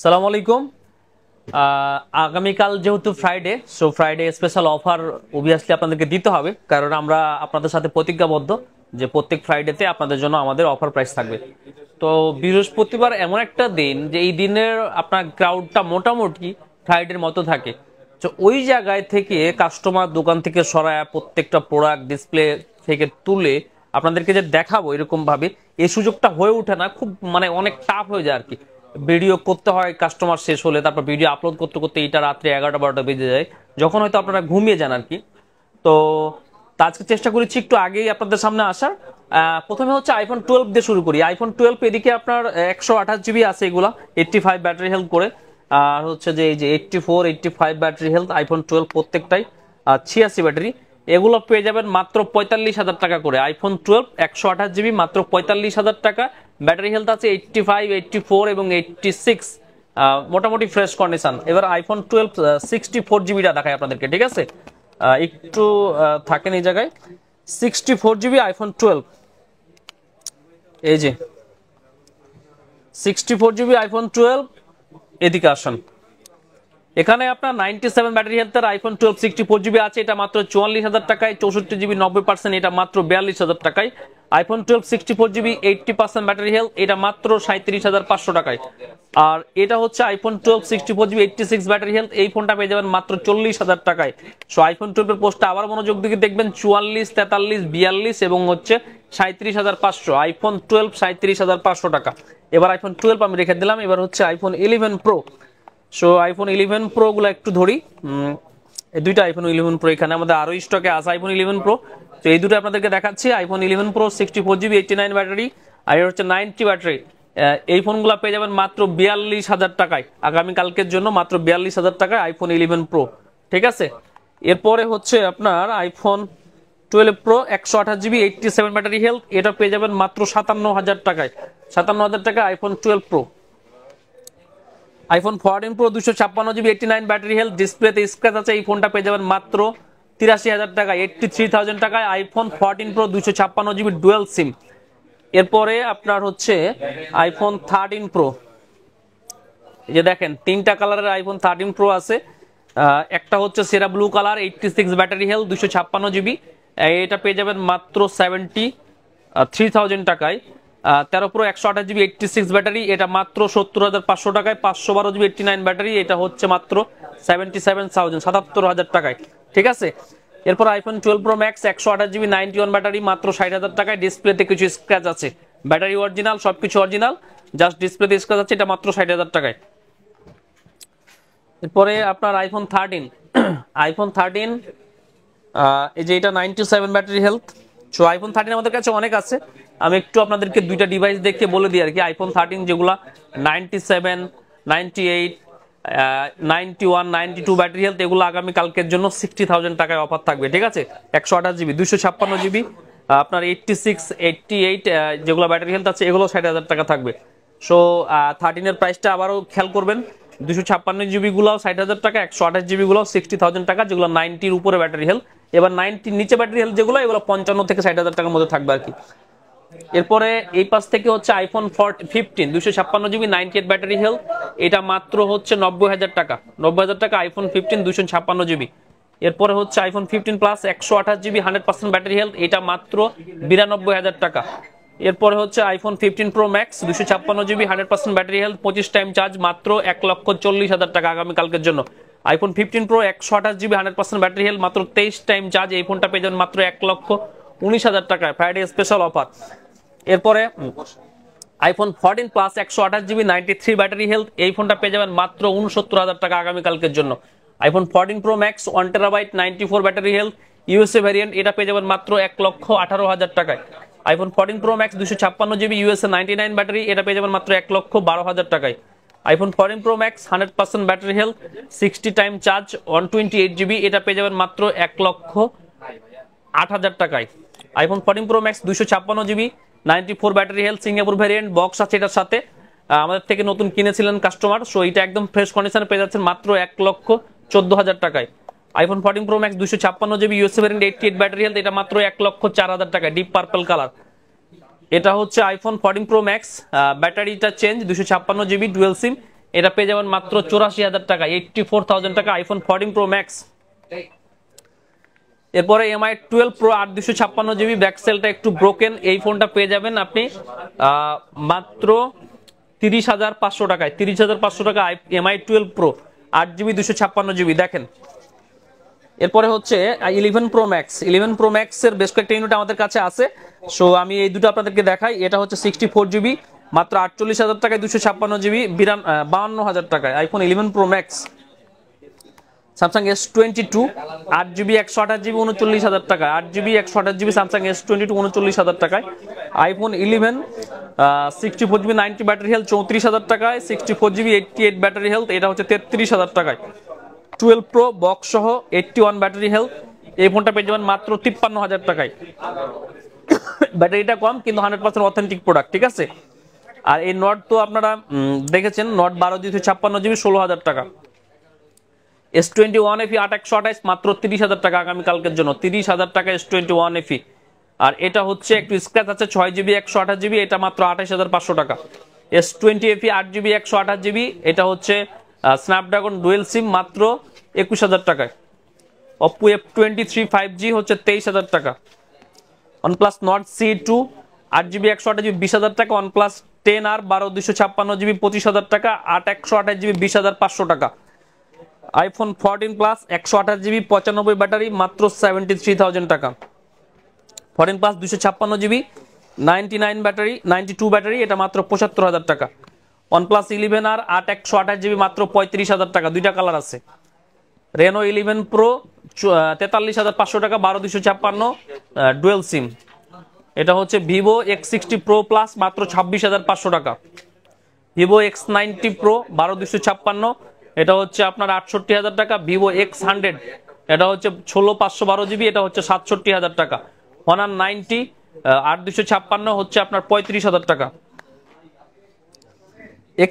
সালাম আলাইকুম। আগামীকাল যেহেতু Friday, so Friday special offer obviously আপনাদেরকে দিতে হবে, কারণ আমরা আপনাদের সাথে প্রতিজ্ঞাবদ্ধ যে প্রত্যেক ফ্রাইডেতে আপনাদের জন্য আমাদের অফার প্রাইস থাকবে। তো বৃহস্পতিবার এমন একটা দিন যে এই দিনের আপনার ক্রাউডটা মোটামুটি ফ্রাইডের মতো থাকে। তো ওই জায়গায় থেকে কাস্টমার দোকান থেকে সরায় প্রত্যেকটা প্রোডাক্ট ডিসপ্লে থেকে তুলে আপনাদেরকে যে দেখাবো এরকম ভাবে এই সুযোগটা হয়ে ওঠে না, খুব মানে অনেক টাফ হয়ে যায় আর কি। ভিডিও করতে হয় কাস্টমার শেষ হলে, তারপর ভিডিও আপলোড করতে করতে এইটা রাত্রে 11টা 12টা বেজে যায়, যখন হয়তো আপনারা ঘুমিয়ে যান আর কি। তো আজকে চেষ্টা করেছি একটু আগেই আপনাদের সামনে আসার। প্রথমে হচ্ছে আইফোন 12 দিয়ে শুরু করি। আইফোন 12 এদিকে আপনার 128 GB আছে, এগুলা 85 ব্যাটারি হেলথ করে। আর হচ্ছে যে এই যে 84 85 ব্যাটারি হেলথ আইফোন 12 প্রত্যেকটাই 86 ব্যাটারি। এগুলো পেয়ে যাবেন মাত্র 45,000 টাকা করে। আইফোন 12 128 GB মাত্র 45,000 টাকা। ব্যাটারি হেলথ আছে 85 84 এবং 86, মোটামুটি ফ্রেশ কন্ডিশন। এবার আইফোন 12 64 GB দেখায় আপনাদেরকে, ঠিক আছে? একটু থাকেন এই জায়গায়। 64 GB আইফোন 12, এই যে 64 GB আইফোন 12। এদিকে আসেন, এখানে আপনার 97 ব্যাটারি হেলথের আইফোন 12 64 GB আছে, এটা মাত্র 44,000 টাকায়। 64 GB 90%, এটা মাত্র 42,000 টাকায়। আইফোন 12 64 GB 80% ব্যাটারি হেলথ, এটা মাত্র 37,500 টাকায়। আর এটা হচ্ছে আইফোন 12 64 GB 86 ব্যাটারি হেলথ, এই ফোনটা পেয়ে যাবেন মাত্র 40,000 টাকায়। সো আইফোন 12 এর পোস্টটা আবার মনোযোগ দিয়ে দেখবেন, 44 43 42 এবং হচ্ছে 37,500। আইফোন 12 37,500 টাকা। এবার আইফোন 12 আমি রেখে দিলাম, এবার হচ্ছে iPhone 11 pro. So iPhone 11 pro গুলো একটু ধরি। এই দুইটা আইফোন 11 প্রো এখানে আমাদের আরো স্টকে আছে আইফোন 11 প্রো। তো এই দুটো আপনাদেরকে দেখাচ্ছি। আইফোন 11 প্রো 64 GB 89 ব্যাটারি, আর হচ্ছে 90 ব্যাটারি। এই ফোনগুলো পেয়ে যাবেন মাত্র 42,000 টাকায় আগামীকালকের জন্য, মাত্র 42,000 টাকায় আইফোন 11 প্রো, ঠিক আছে? এরপরে হচ্ছে আপনার iPhone 12 pro 128 GB 87 battery health, এটা পেয়ে যাবেন মাত্র 57,000 টাকায়। 57,000 টাকায় iPhone 12 pro. IPhone 14 pro 256 GB 89 battery health, ডিসপ্লেতে স্ক্র্যাচ আছে, এই ফোনটা পেয়ে যাবেন মাত্র 83,000 টাকায়, 83,000 টাকায় আইফোন 14 প্রো 256 GB ডুয়েল সিম। এরপরে আপনার হচ্ছে আইফোন 13 প্রো, এই যে দেখেন তিনটা কালারের আইফোন 13 প্রো আছে। একটা হচ্ছে সেরা blue colour 86 battery health 256 GB, এটা পেয়ে যাবেন মাত্র 73,000 টাকায়। 13 প্রো 128 GB 86 ব্যাটারি, এটা মাত্র 70,500 টাকায়। 512 GB 89 ব্যাটারি, এটা হচ্ছে মাত্র 77,000 টাকায়, ঠিক আছে? এরপর iPhone 12 pro max 128 GB 91 battery, মাত্র 60,000 টাকায়। ডিসপ্লেতে কিছু স্ক্র্যাচ আছে, ব্যাটারি অরিজিনাল, সবকিছু অরিজিনাল, জাস্ট ডিসপ্লেতে স্ক্র্যাচ আছে, এটা মাত্র 60,000 টাকায়। এরপরে আপনার আইফোন 13, আইফোন 13 এই যে এটা 97 ব্যাটারি হেলথ। সো আইফোন 13 আমাদের কাছে অনেক আছে, আমি একটু আপনাদেরকে দুইটা ডিভাইস দেখে বলে দিই আর কি। আইফোন 13 যেগুলা 97 98 91 92 ব্যাটারি হেলথ, এগুলো আগামী কালকের জন্য 60,000 টাকায় অফার থাকবে, ঠিক আছে? 128 GB 256 GB আপনার 86 88 যেগুলো ব্যাটারি হেলথ আছে, এগুলো 60,000 টাকা থাকবে। সো 13 এর প্রাইসটা আবারও খেয়াল করবেন, 256 GB গুলাও 60,000 টাকা, 128 GB গুলাও 60,000 টাকা, যেগুলো 90 উপরে ব্যাটারি হেলথ। এবার 90 নিচে ব্যাটারি হেলথ যেগুলো, এগুলো 55 থেকে 60,000 টাকার মধ্যে থাকবে আর কি। এরপরে এই পাশ থেকে হচ্ছে আইফোন 15 256 GB 98 ব্যাটারি হেলথ, এটা মাত্র হচ্ছে 90,000 টাকা। 90,000 টাকা আইফোন 15 256 GB। এরপরে হচ্ছে iPhone 15 plus 128 GB 100% battery health, এটা মাত্র 92,000 টাকা। এরপরে হচ্ছে iPhone 15 pro max 256 GB 100% battery health, 25 time charge, মাত্র 1,40,000 টাকা আগামীকালকের জন্য। IPhone 15 pro 128 GB 100% battery health, মাত্র 23 টাইম চার্জ, এই ফোনটা পেয়ে যাবেন মাত্র 1,19,000 টাকায়, ফ্রাইডে স্পেশাল অফার। এরপরে iPhone 14 plus 128 GB 93 battery health, এই ফোনটা পেয়ে যাবেন মাত্র 69,000 টাকা আগামীকালকের জন্য। IPhone 14 pro max 1 terabyte 94 battery health, USA variant, এটা পেয়ে যাবেন মাত্র 1,18,000 টাকায়। IPhone 14 pro max 256 GB USA 99 battery, এটা পেয়ে যাবেন মাত্র 1,12,000 টাকায়। IPhone 14 pro max 100% battery health, 60 time charge, 128 GB, এটা পেয়ে যাবেন মাত্র 1,08,000 টাকায়। IPhone 14 pro max 256 GB 94 battery health, Singapore variant, box আছে এটার সাথে, আমাদের থেকে নতুন কিনেছিলেন কাস্টমার, সো এটা একদম ফ্রেশ কন্ডিশনে পেয়ে যাচ্ছেন মাত্র 1,14,000 টাকায়। IPhone 14 pro max 256 GB USA variant 88 battery health, এটা মাত্র 1,04,000 টাকায়, ডিপ পার্পল কালার। এটা হচ্ছে আইফোন 14 প্রো ম্যাক্স, ব্যাটারিটা চেঞ্জ, 256 GB ডুয়েল সিম, এটা পেয়ে যাবেন মাত্র 84,000 টাকা, 84,000 টাকা আইফোন 14 প্রো ম্যাক্স। এরপরে MI 12 প্রো 8/256 GB, ব্যাকসেলটা একটু ব্রোকেন, এই ফোনটা পেয়ে যাবেন আপনি মাত্র 30,500 টাকায়। 30,500 টাকা MI 12 প্রো 8GB 256GB দেখেন। এরপরে হচ্ছে 11 প্রো ম্যাক্স। 11 প্রো ম্যাক্স এর বেশ কয়েকটা ইউনিট আমাদের কাছে আছে, সো আমি এই দুটো আপনাদেরকে দেখাই। এটা হচ্ছে 64GB, মাত্র 48,000 টাকায় 256GB, 52,000 টাকায় iPhone 11 pro max. Samsung S22 8GB 128GB 39,000 টাকা, 8GB 128GB স্যামসাং S22 39,000 টাকায়। আইফোন 11 64GB 90 ব্যাটারি হেলথ 34,000 টাকায়, 64GB 88 ব্যাটারি হেলথ এটা হচ্ছে 33,000 টাকায়। 12 প্রো বক্স সহ 81 ব্যাটারি হেলথ, এই ফোনটা পেয়ে যাবেন মাত্র 53,000 টাকায়। ব্যাটারিটা কম কিন্তু 100% অথেন্টিক প্রোডাক্ট, ঠিক আছে। আর এই নট তো আপনারা দেখেছেন, নট 12/256GB 16,000 টাকা। S21 FE 8/128 মাত্র 30,000 টাকা আগামীকালকের জন্য, 30,000 টাকা S21 FE। আর এটা হচ্ছে একটু স্ক্র্যাচ আছে 6GB 128GB, এটা মাত্র 28,500 টাকা। S20 FE 8GB 128GB, এটা হচ্ছে স্ন্যাপড্রাগন ডুয়েল সিম, মাত্র 21,000 টাকায়। Oppo F23 5G হচ্ছে 23,000 টাকা। OnePlus Nord C2 8GB 128GB 20,000 টাকা। OnePlus 10R 12/256GB 25,000 টাকা, 8/128GB 20,500 টাকা। আইফোন 14 প্লাস 128GB 95 ব্যাটারি মাত্র 73,000 টাকা। 14 প্লাস 256GB 99 ব্যাটারি 92 ব্যাটারি, এটা মাত্র 75,000 টাকা। OnePlus 11R 8/128GB মাত্র 35,000 টাকা, দুইটা কালার আছে। Reno 11 Pro 43,500 টাকা, 12/256 ডুয়েল সিম। এটা হচ্ছে Vivo X60 Pro Plus মাত্র 26,500 টাকা। Vivo X90 Pro 12/256, এটা হচ্ছে আপনার 68,000 টাকা। Vivo X100 এটা হচ্ছে 16/512GB, এটা হচ্ছে 67,000 টাকা। Honor 90 8/256 হচ্ছে আপনার 35,000 টাকা।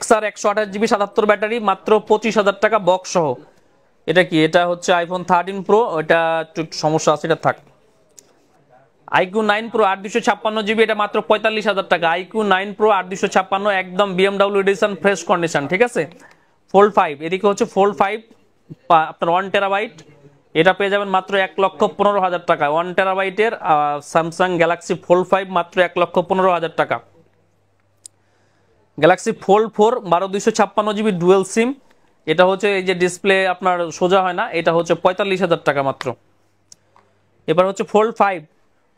XR 128GB 77 ব্যাটারি মাত্র 25,000 টাকা বক্স সহ। এটা কি? এটা হচ্ছে আইফোন 13 প্রো, এটা একটু সমস্যা আছে, এটা থাক। IQ 9 Pro 8/256GB, এটা মাত্র 45,000 টাকা। IQ 9 Pro 8/256 একদম BMW এডিশন, ফ্রেশ কন্ডিশন, ঠিক আছে। Fold 5, এদিকে হচ্ছে Fold 5 আপনার 1 টেরাবাইট, এটা পেয়ে যাবেন মাত্র 1,15,000 টাকা। 1 টেরাবাইটের স্যামসাং গ্যালাক্সি Fold 5 মাত্র 1,15,000 টাকা। Galaxy Fold 4 12/256GB dual sim, এটা হচ্ছে এই যে ডিসপ্লে আপনার সোজা হয় না, এটা হচ্ছে 45,000 টাকা মাত্র। এবার হচ্ছে Fold 5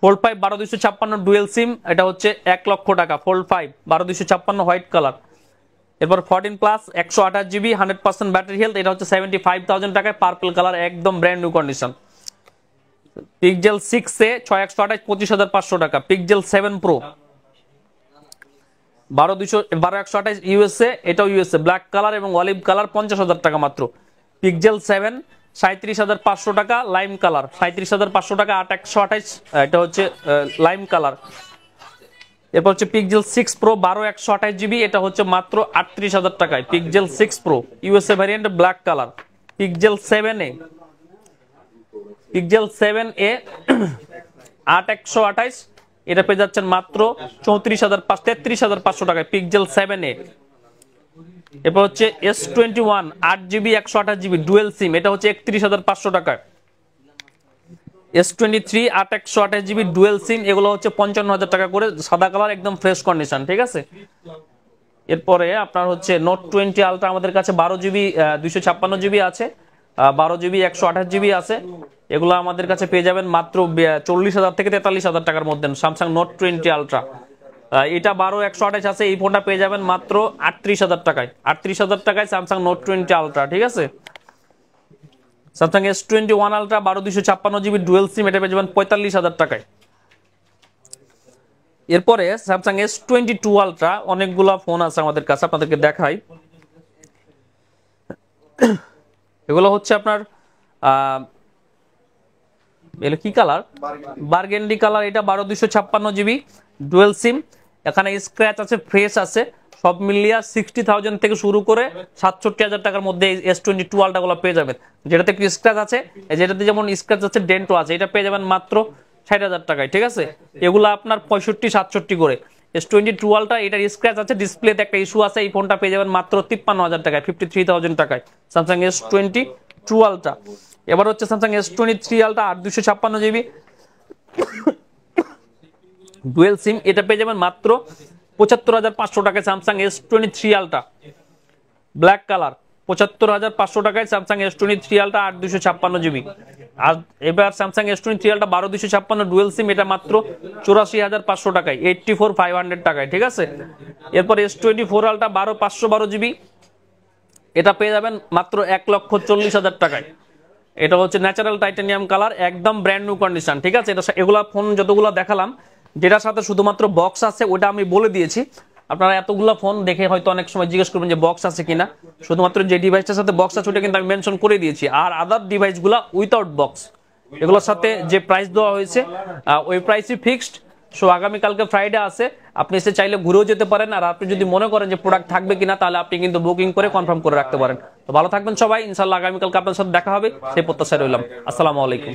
12/256 ডুয়েল সিম, এটা হচ্ছে 1 লক্ষ টাকা। Fold 5 12/256 white colour. এরপর 14 প্লাস 128GB 100% ব্যাটারি হেলথ, এটা হচ্ছে 75,000 টাকায়, পার্পল কালার, একদম brand new condition. Pixel 6a 6/128 25,500 টাকা। পিক্সেল 7 Pro 12/128 ইউএসএ, এটাও ইউএসএ, ব্ল্যাক কালার এবং অলিভ কালার 50,000 টাকা মাত্র। পিক্সেল 7 37,500 টাকা, লাইম কালার 37,500 টাকা, 8/128, এটা হচ্ছে লাইম কালার। এরপর হচ্ছে পিক্সেল 6 Pro 12/128GB, এটা হচ্ছে মাত্র 38,000 টাকায়। Pixel 6 Pro USA variant, black colour. Pixel 7a 8/128, এটা পেয়ে যাচ্ছেন মাত্র 33,500 টাকায়। Pixel 7a। এরপর হচ্ছে S21 8GB 128GB dual sim, এটা হচ্ছে 31,500 টাকায়। S23 8/128GB ডুয়েল সিম, এগুলো হচ্ছে 55,000 টাকা করে, সাদা কালার, একদম ফ্রেশ কন্ডিশন, ঠিক আছে। এরপরে আপনার হচ্ছে Note 20 Ultra আমাদের কাছে 12GB 256GB আছে, 12GB 128GB আছে। এগুলো আমাদের কাছে পেয়ে যাবেন মাত্র 40,000 থেকে 43,000 টাকার মধ্যে। স্যামসাং Note 20 Ultra, এটা 12/128 আছে, এই ফোনটা পেয়ে যাবেন মাত্র 38,000 টাকায়। 38,000 টাকায় স্যামসাং Note 20 Ultra, ঠিক আছে। Samsung S21 Ultra 12/256GB dual sim, এটা পেয়ে যাবেন 45,000 টাকায়। এরপরে স্যামসাং S22 Ultra, অনেকগুলা ফোন আছে আমাদের কাছে, আপনাদেরকে দেখাই। এগুলো হচ্ছে আপনার এগুলো কি কালার? বার্গেন্ডি কালার, এটা 12/256GB ডুয়েল সিম। এখানে স্ক্র্যাচ আছে, ফ্রেশ আছে, সব মিলিয়ে 60,000 থেকে শুরু করে 67,000 টাকার মধ্যে S22 Ultra গুলো পেয়ে যাবেন। যেটাতে একটু স্ক্র্যাচ আছে, যেটাতে যেমন স্ক্র্যাচ আছে ডেন্টও আছে, এটা পেয়ে যাবেন মাত্র 60,000 টাকায়, ঠিক আছে। এগুলো আপনার 65-67 করে। S20 True Ultra, এটার স্ক্র্যাচ আছে, ডিসপ্লেতে একটা ইস্যু আছে। এই ফোনটা পেয়ে যাবেন মাত্র 53,000 টাকায়, 53,000 টাকায় স্যামসাং S20 True Ultra। এবার হচ্ছে Samsung S23 Ultra 8/256 GB dual sim, এটা পেয়ে যাবেন মাত্র 75,500 টাকায় Samsung S23 Ultra black colour, 75,500 টাকায় স্যামসাং S23 Ultra 8/256 GB। আর এবার Samsung S23 Ultra 12/256 dual sim, এটা মাত্র 84,500 টাকায়, 84,500 টাকায়, ঠিক আছে। এরপর S24 Ultra 512 GB, এটা পেয়ে যাবেন মাত্র 1,40,000 টাকায়। এটা হচ্ছে ন্যাচারাল টাইটানিয়াম কালার, একদম ব্র্যান্ড নিউ কন্ডিশন, ঠিক আছে। এটা এগুলা ফোন যতগুলো দেখালাম, যেটার সাথে শুধুমাত্র বক্স আছে ওটা আমি বলে দিয়েছি। আপনারা এতগুলো ফোন দেখে হয়তো অনেক সময় জিজ্ঞেস করবেন যে বক্স আছে কিনা, শুধুমাত্র যে ডিভাইসটার সাথে বক্স আছে ওটা কিন্তু আমি মেনশন করে দিয়েছি। আর আদার ডিভাইসগুলো উইথাউট বক্স, এগুলোর সাথে যে প্রাইস দেওয়া হয়েছে ওই প্রাইসই ফিক্সড। সো আগামীকালকে ফ্রাইডে আছে, আপনি এসে চাইলে ঘুরেও যেতে পারেন। আর আপনি যদি মনে করেন যে প্রোডাক্ট থাকবে কিনা, তাহলে আপনি কিন্তু বুকিং করে কনফার্ম করে রাখতে পারেন। তো ভালো থাকবেন সবাই, ইনশাল্লাহ আগামীকালকে আপনার সাথে দেখা হবে সেই প্রত্যাশায় রইলাম। আসসালামু আলাইকুম।